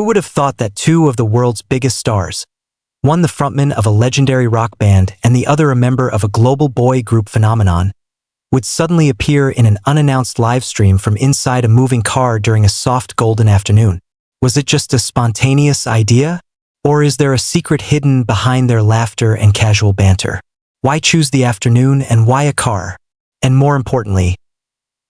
Who would have thought that two of the world's biggest stars, one the frontman of a legendary rock band and the other a member of a global boy group phenomenon, would suddenly appear in an unannounced live stream from inside a moving car during a soft golden afternoon? Was it just a spontaneous idea? Or is there a secret hidden behind their laughter and casual banter? Why choose the afternoon and why a car? And more importantly,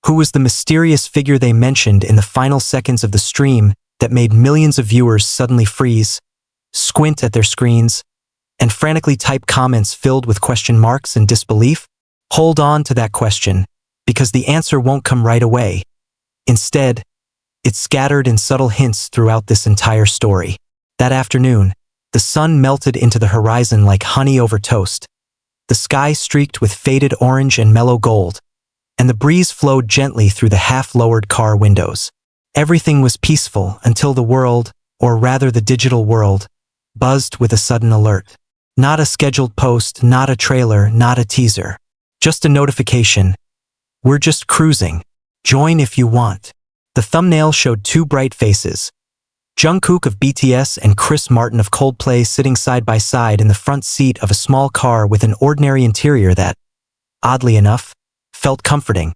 who was the mysterious figure they mentioned in the final seconds of the stream that made millions of viewers suddenly freeze, squint at their screens, and frantically type comments filled with question marks and disbelief? Hold on to that question, because the answer won't come right away. Instead, it's scattered in subtle hints throughout this entire story. That afternoon, the sun melted into the horizon like honey over toast. The sky streaked with faded orange and mellow gold, and the breeze flowed gently through the half-lowered car windows. Everything was peaceful until the world, or rather the digital world, buzzed with a sudden alert. Not a scheduled post, not a trailer, not a teaser. Just a notification. We're just cruising. Join if you want. The thumbnail showed two bright faces. Jungkook of BTS and Chris Martin of Coldplay sitting side by side in the front seat of a small car with an ordinary interior that, oddly enough, felt comforting,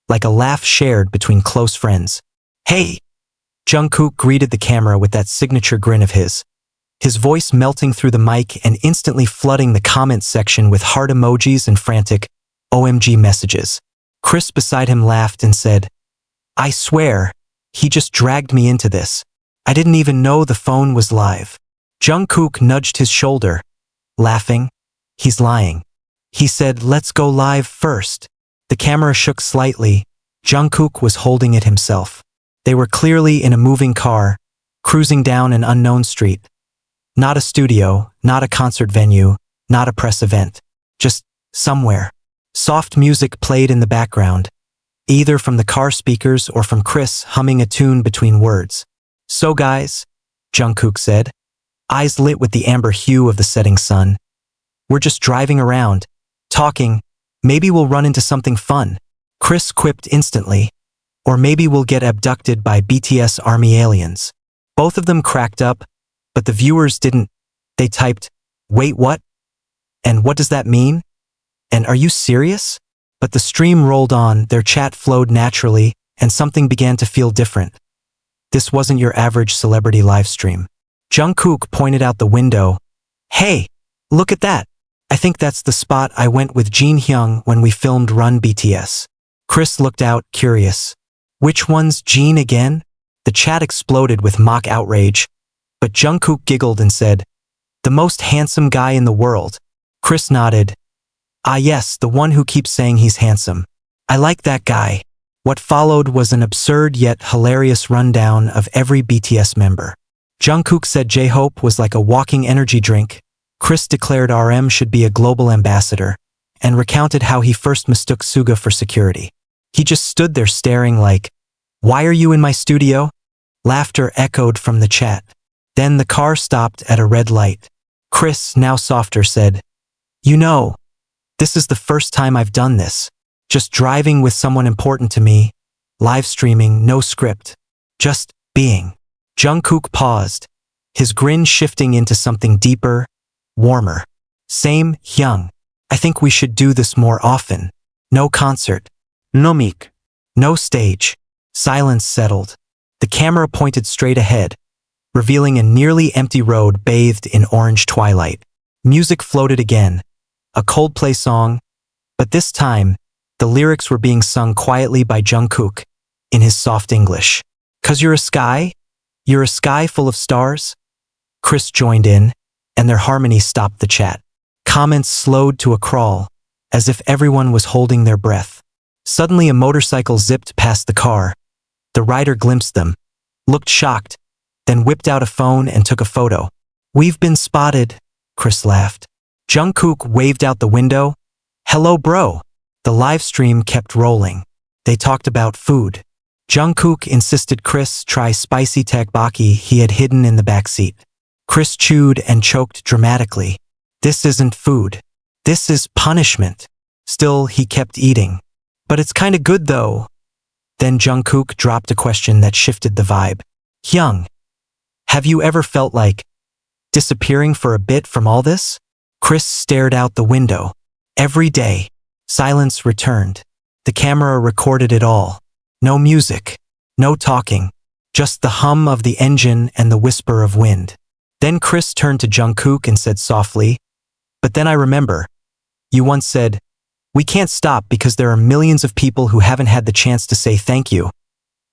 like a laugh shared between close friends. "Hey!" Jungkook greeted the camera with that signature grin of his voice melting through the mic and instantly flooding the comments section with heart emojis and frantic OMG messages. Chris beside him laughed and said, "I swear, he just dragged me into this. I didn't even know the phone was live." Jungkook nudged his shoulder, laughing. "He's lying." He said, "Let's go live first." The camera shook slightly. Jungkook was holding it himself. They were clearly in a moving car, cruising down an unknown street. Not a studio, not a concert venue, not a press event. Just somewhere. Soft music played in the background, either from the car speakers or from Chris humming a tune between words. "So guys," Jungkook said, eyes lit with the amber hue of the setting sun, "we're just driving around, talking. Maybe we'll run into something fun." Chris quipped instantly, "Or maybe we'll get abducted by BTS army aliens." Both of them cracked up, but the viewers didn't. They typed, "Wait, what? And what does that mean? And are you serious?" But the stream rolled on, their chat flowed naturally, and something began to feel different. This wasn't your average celebrity livestream. Jungkook pointed out the window. "Hey, look at that. I think that's the spot I went with Taehyung when we filmed Run BTS." Chris looked out, curious. "Which one's Jin again?" The chat exploded with mock outrage, but Jungkook giggled and said, "The most handsome guy in the world." Chris nodded. "Ah yes, the one who keeps saying he's handsome. I like that guy." What followed was an absurd yet hilarious rundown of every BTS member. Jungkook said J-Hope was like a walking energy drink. Chris declared RM should be a global ambassador, and recounted how he first mistook Suga for security. He just stood there staring like, "Why are you in my studio?" Laughter echoed from the chat. Then the car stopped at a red light. Chris, now softer, said, "You know, this is the first time I've done this. Just driving with someone important to me, live streaming, no script, just being." Jungkook paused, his grin shifting into something deeper, warmer. "Same, Hyung. I think we should do this more often. No concert. No mic. No stage." Silence settled. The camera pointed straight ahead, revealing a nearly empty road bathed in orange twilight. Music floated again, a Coldplay song, but this time, the lyrics were being sung quietly by Jungkook, in his soft English. "'Cause you're a sky? You're a sky full of stars?" Chris joined in, and their harmony stopped the chat. Comments slowed to a crawl, as if everyone was holding their breath. Suddenly a motorcycle zipped past the car. The rider glimpsed them, looked shocked, then whipped out a phone and took a photo. "We've been spotted," Chris laughed. Jungkook waved out the window. "Hello, bro." The live stream kept rolling. They talked about food. Jungkook insisted Chris try spicy tteokbokki he had hidden in the backseat. Chris chewed and choked dramatically. "This isn't food. This is punishment." Still, he kept eating. "But it's kinda good though." Then Jungkook dropped a question that shifted the vibe. "Hyung, Have you ever felt like disappearing for a bit from all this? Chris stared out the window. Every day, silence returned. The camera recorded it all. No music, no talking, just the hum of the engine and the whisper of wind. Then Chris turned to Jungkook and said softly, "But then I remember, you once said, we can't stop because there are millions of people who haven't had the chance to say thank you.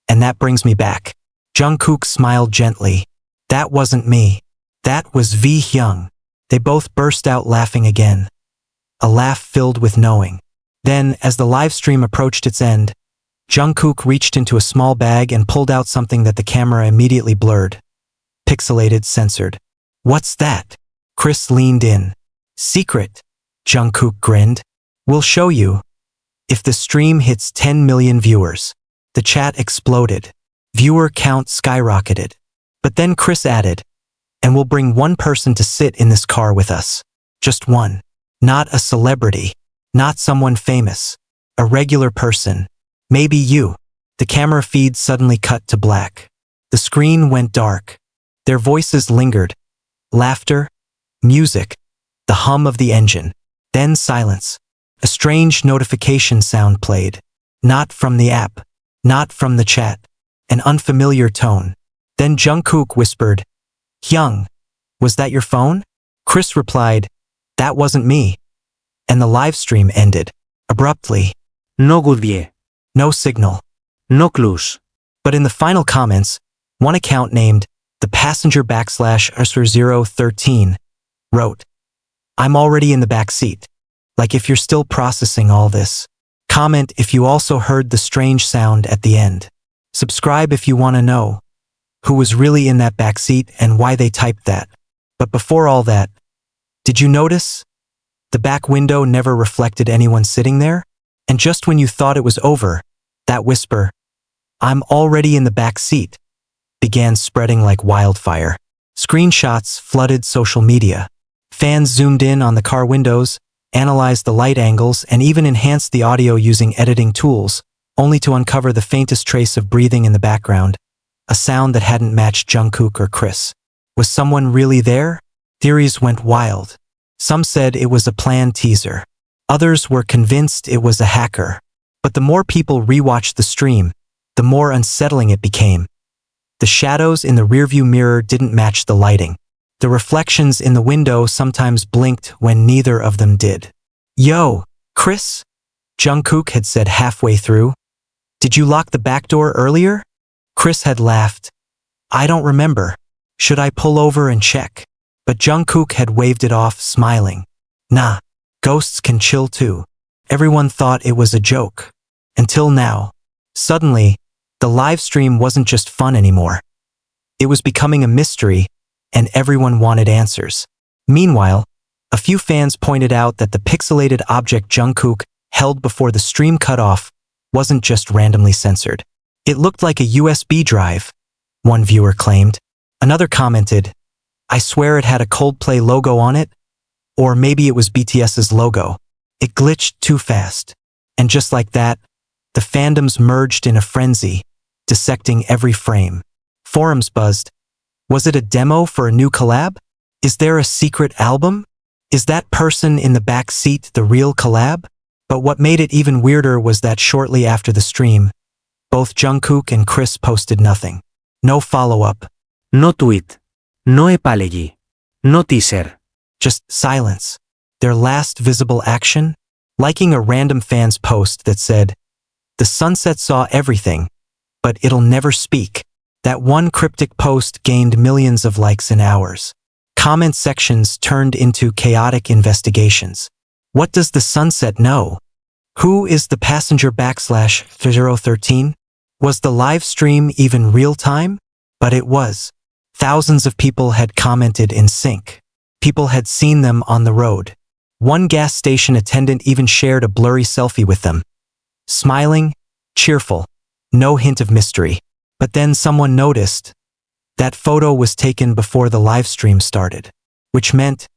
And that brings me back." Jungkook smiled gently. "That wasn't me. That was Taehyung." They both burst out laughing again. A laugh filled with knowing. Then, as the live stream approached its end, Jungkook reached into a small bag and pulled out something that the camera immediately blurred. Pixelated, censored. "What's that?" Chris leaned in. "Secret," Jungkook grinned. "We'll show you." If the stream hits 10 million viewers. The chat exploded. Viewer count skyrocketed. But then Chris added, "And we'll bring one person to sit in this car with us. Just one. Not a celebrity. Not someone famous. A regular person. Maybe you." The camera feed suddenly cut to black. The screen went dark. Their voices lingered. Laughter, music, the hum of the engine. Then silence. A strange notification sound played. Not from the app. Not from the chat. An unfamiliar tone. Then Jungkook whispered, "Hyung, was that your phone?" Chris replied, "That wasn't me." And the live stream ended. Abruptly. No goodbye. No signal. No clues. But in the final comments, one account named the passenger /013 wrote, "I'm already in the back seat. Like if you're still processing all this. Comment if you also heard the strange sound at the end. Subscribe if you want to know who was really in that back seat and why they typed that. But before all that, did you notice? The back window never reflected anyone sitting there? And just when you thought it was over, that whisper, 'I'm already in the back seat,' began spreading like wildfire. Screenshots flooded social media. Fans zoomed in on the car windows, analyzed the light angles, and even enhanced the audio using editing tools, only to uncover the faintest trace of breathing in the background, a sound that hadn't matched Jungkook or Chris. Was someone really there? Theories went wild. Some said it was a planned teaser. Others were convinced it was a hacker. But the more people rewatched the stream, the more unsettling it became. The shadows in the rearview mirror didn't match the lighting. The reflections in the window sometimes blinked when neither of them did. "Yo, Chris?" Jungkook had said halfway through. "Did you lock the back door earlier?" Chris had laughed. "I don't remember. Should I pull over and check?" But Jungkook had waved it off, smiling. "Nah, ghosts can chill too." Everyone thought it was a joke. Until now. Suddenly, the live stream wasn't just fun anymore. It was becoming a mystery, and everyone wanted answers. Meanwhile, a few fans pointed out that the pixelated object Jungkook held before the stream cut off wasn't just randomly censored. It looked like a USB drive, one viewer claimed. Another commented, "I swear it had a Coldplay logo on it, or maybe it was BTS's logo. It glitched too fast." And just like that, the fandoms merged in a frenzy, dissecting every frame. Forums buzzed. Was it a demo for a new collab? Is there a secret album? Is that person in the back seat the real collab? But what made it even weirder was that shortly after the stream, both Jungkook and Chris posted nothing. No follow-up. No tweet. No apology. No teaser. Just silence. Their last visible action? Liking a random fan's post that said, "The sunset saw everything, but it'll never speak." That one cryptic post gained millions of likes in hours. Comment sections turned into chaotic investigations. What does the sunset know? Who is the passenger /013? Was the live stream even real time? But it was. Thousands of people had commented in sync. People had seen them on the road. One gas station attendant even shared a blurry selfie with them. Smiling, cheerful, no hint of mystery. But then someone noticed. That photo was taken before the live stream started, which meant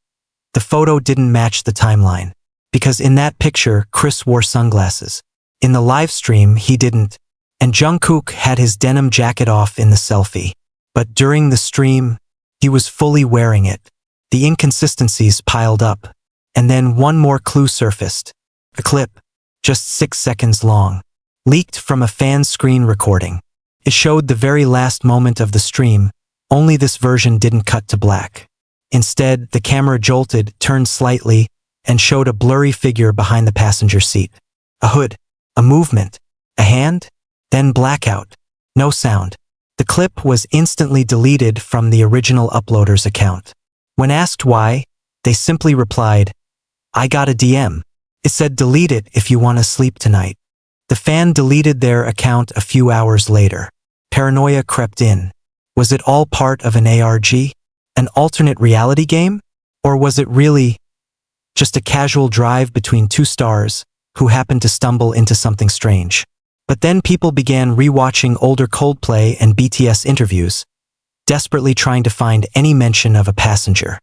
the photo didn't match the timeline. Because in that picture, Chris wore sunglasses. In the live stream, he didn't. And Jungkook had his denim jacket off in the selfie. But during the stream, he was fully wearing it. The inconsistencies piled up, and then one more clue surfaced. A clip, just 6 seconds long, leaked from a fan screen recording. It showed the very last moment of the stream, only this version didn't cut to black. Instead, the camera jolted, turned slightly, and showed a blurry figure behind the passenger seat. A hood, a movement, a hand, then blackout. No sound. The clip was instantly deleted from the original uploader's account. When asked why, they simply replied, "I got a DM. It said delete it if you want to sleep tonight." The fan deleted their account a few hours later. Paranoia crept in. Was it all part of an ARG? An alternate reality game? Or was it really just a casual drive between two stars who happened to stumble into something strange? But then people began rewatching older Coldplay and BTS interviews, desperately trying to find any mention of a passenger.